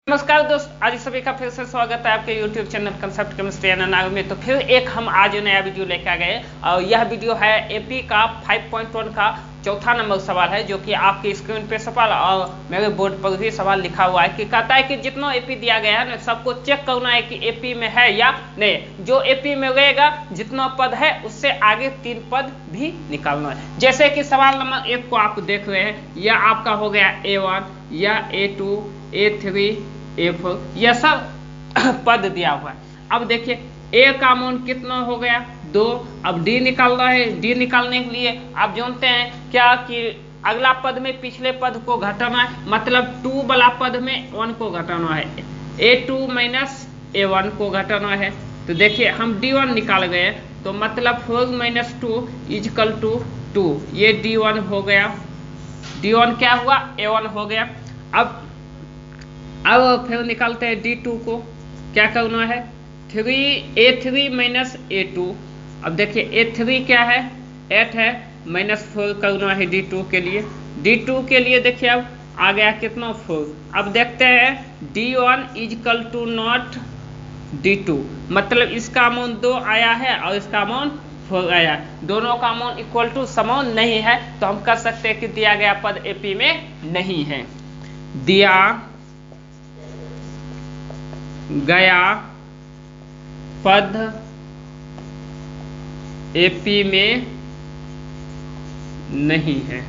नमस्कार दोस्त, आज सभी का फिर से स्वागत है आपके YouTube channel concept chemistry and नाग में। तो फिर एक हम आज नया वीडियो लेकर आ गए और यह वीडियो है एपी का 5.1 का चौथा नंबर सवाल है, जो कि आपकी स्क्रीन पे सवाल और मेरे बोर्ड पर भी सवाल लिखा हुआ है कि कहता है कि जितना एपी दिया गया है ना सबको चेक करना है कि एपी में है या नहीं। जो एपी में रहेगा जितना पद है उससे आगे 3 पद भी निकालना है। जैसे कि सवाल नंबर 1 को आप देख रहे हैं, यह आपका हो गया A1 या A2 A3 A4, यह सब पद दिया हुआ है। अब देखिए A का मान कितना हो गया 2। अब D निकालना है। D निकालने के लिए आप जानते हैं क्या कि अगला पद में पिछले पद को घटाना है, मतलब 2 वाला पद में 1 को घटाना है। A2 माइनस A1 को घटाना है। तो देखिए हम D1 निकाल गए, तो मतलब 4 माइनस 2 इजकल टू 2, ये D1 हो गया। D1 क्या हुआ A1 हो गया। अब फिर निकालते हैं D2 को। क्या करना है A3 माइनस A2। अब देखिए A3 क्या है 8 है, माइनस 4 करना है D2 के लिए। D2 के लिए देखिए अब आ गया कितना 4। अब देखते हैं D1 is equal to not D2, मतलब इसका मान 2 आया है और इसका मान 4 आया है। दोनों का मान इक्वल टू समान नहीं है, तो हम कह सकते हैं कि दिया गया पद एपी में नहीं है। दिया गया पद एपी में नहीं है।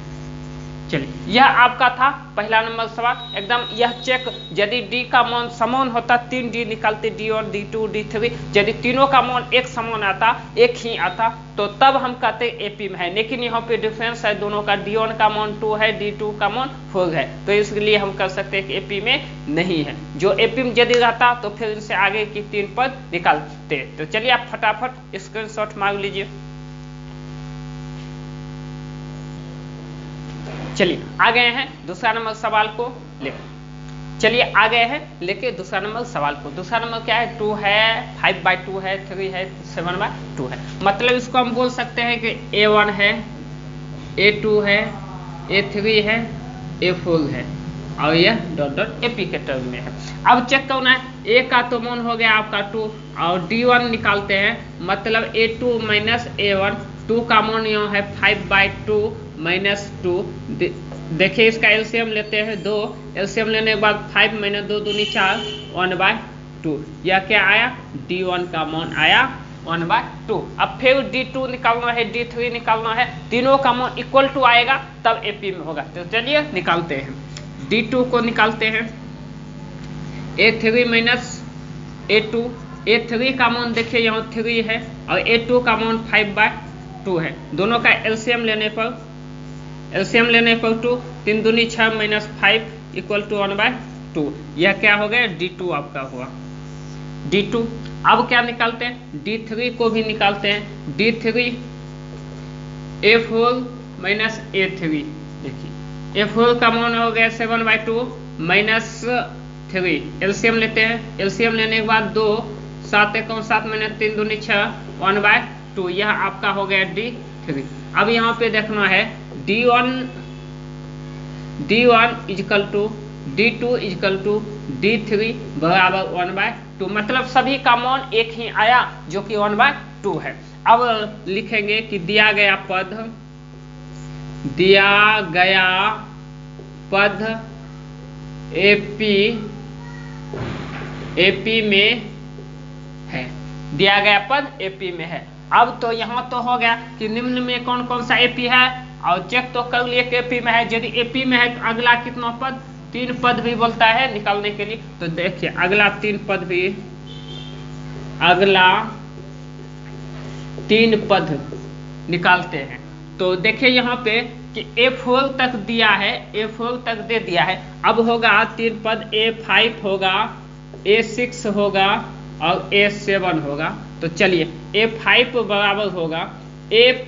चलिए यह आपका था पहला नंबर सवाल। एकदम यह चेक, यदि डी का मान समान होता 3 डी निकालते D1 D2 D3, यदि तीनों का मान एक समान आता, एक ही आता, तो तब हम कहते एपी में है। लेकिन यहाँ पे डिफरेंस है दोनों का, D1 का मान 2 है, D2 का मान 4 है, तो इसलिए हम कह सकते हैं कि एपी में नहीं है। जो एपी में यदि रहता तो फिर इनसे आगे की 3 पद निकालते। तो चलिए आप फटाफट स्क्रीनशॉट मार लीजिए। चलिए आ गए हैं दूसरा नंबर सवाल को लेकर। चलिए आ गए हैं लेके दूसरा नंबर सवाल को। दूसरा नंबर क्या है 2 है, 5/2 है, 3 है, 7/2 है। मतलब इसको हम बोल सकते हैं कि A1 है, A2 है, A3 है, A4 है और यह डॉट डॉट एपी के टर्म में है। अब चेक करना है A का तो मान हो गया आपका 2 और D1 निकालते हैं, मतलब A2 माइनस A1। 2 का मान यहाँ है 5/2 माइनस 2। देखिए इसका एलसीएम लेते हैं 2। एलसीएम लेने के बाद 5 माइनस 2 दूनी 4, 1/2। यह क्या आया D1 का मान आया 1/2। अब फिर D2 निकालना है, D3 निकालना है, तीनों का मान इक्वल टू आएगा तब एपी में होगा। तो चलिए निकालते हैं। D2 को निकालते हैं A3 माइनस A2। A3 का मान देखिए यहाँ 3 है और A2 का मान 5/2 है। दोनों का एलसीएम लेने पर 2, 3 दूनी 6 माइनस 5 इक्वल टू 1/2। यह क्या हो गया D2 आपका हुआ। D2 अब क्या निकालते हैं D3 को भी निकालते हैं। D3 A4 minus A3। देखिए A4 का मान हो गया 7/2 माइनस 3। एलसीएम लेते हैं। एलसीएम लेने के बाद 2, 7 × 7 माइनस 3 दूनी 6, 1/2। यह आपका हो गया D3। अब यहाँ पे देखना है D1 is equal to D2 is equal to D3 बराबर 1/2, मतलब सभी का मान एक ही आया जो कि 1/2 है। अब लिखेंगे कि दिया गया पद एपी में है। दिया गया पद एपी में है। अब तो यहाँ तो हो गया कि निम्न में कौन कौन सा एपी है और चेक तो कर लिए कि एपी में है। यदि एपी में है तो अगला कितना पद 3 पद भी बोलता है निकालने के लिए। तो देखिए अगला 3 पद निकालते हैं। तो देखिए यहाँ पे कि A4 तक दिया है, A4 तक दे दिया है। अब होगा 3 पद, A5 होगा, A6 होगा और A7 होगा। तो चलिए A5 बराबर होगा A +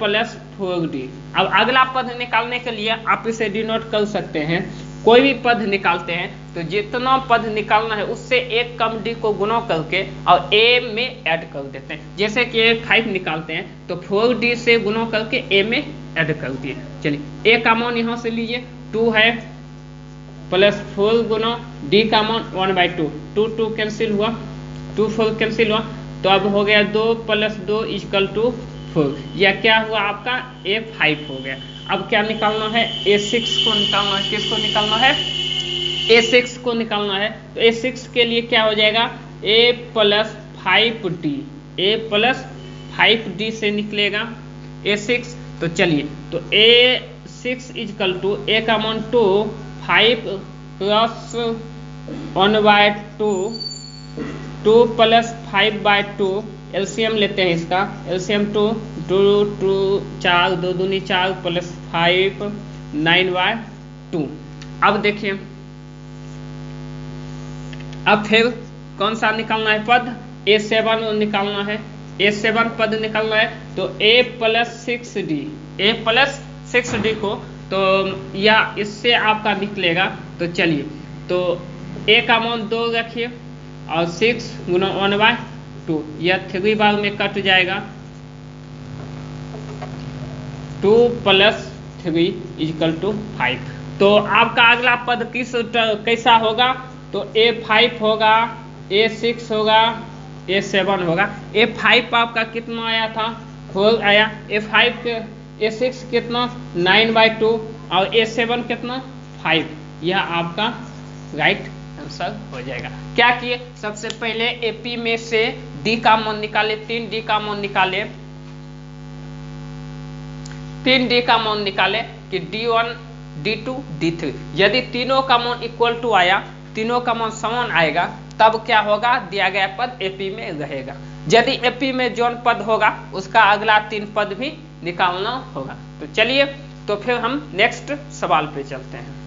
4D। अब अगला पद निकालने के लिए आप इसे डिनोट कर सकते हैं। कोई भी पद निकालते हैं तो जितना पद निकालना है उससे एक कम D को गुणा करके और A में ऐड कर देते हैं। जैसे कि A5 निकालते हैं तो 4D से गुणा करके A में ऐड कर दिए। चलिए A का मान यहाँ से लीजिए 2 है, प्लस 4 गुना डी का मान 1/2, 2 कैंसिल हुआ, 2 4 कैंसिल हुआ, तो अब हो गया 2 + 2 = 4। यह क्या हुआ आपका A5 हो गया। अब क्या निकालना है, A6 को निकालना है। किसको निकालना है, A6 को निकालना है। तो A6 के लिए क्या हो जाएगा, A + 5D, A + 5D से निकलेगा A6। तो चलिए, तो A6 = A का मान 2, 5 + 1/2, 2 + 5/2, एलसीएम लेते हैं इसका, एलसीएम 2 4 2 दूनी 4 + 5 9/2। अब देखिए, अब फिर कौन सा निकालना है पद, A7 निकालना है, A7 पद निकालना है। तो A + 6D, A + 6D को तो या इससे आपका निकलेगा। तो चलिए, तो A का मान 2 रखिए और 6 गुना 1/2, यह 3 बार में कट जाएगा, 2 + 3 = 5। तो आपका अगला पद कैसा होगा, तो A5 होगा, A6 होगा, A7 होगा। A5 आपका कितना आया था, 4 आया। A6 कितना 9/2 और A7 कितना 5। यह आपका राइट आंसर हो जाएगा। क्या किए, सबसे पहले AP में से D का मान निकाले, 3D का मान निकाले, 3D का मान निकाले कि D1 D2 D3। यदि तीनों का मान इक्वल टू आया, तीनों का मान समान आएगा, तब क्या होगा, दिया गया पद AP में रहेगा। यदि AP में जौन पद होगा उसका अगला 3 पद भी निकालना होगा। तो चलिए, तो फिर हम नेक्स्ट सवाल पे चलते हैं।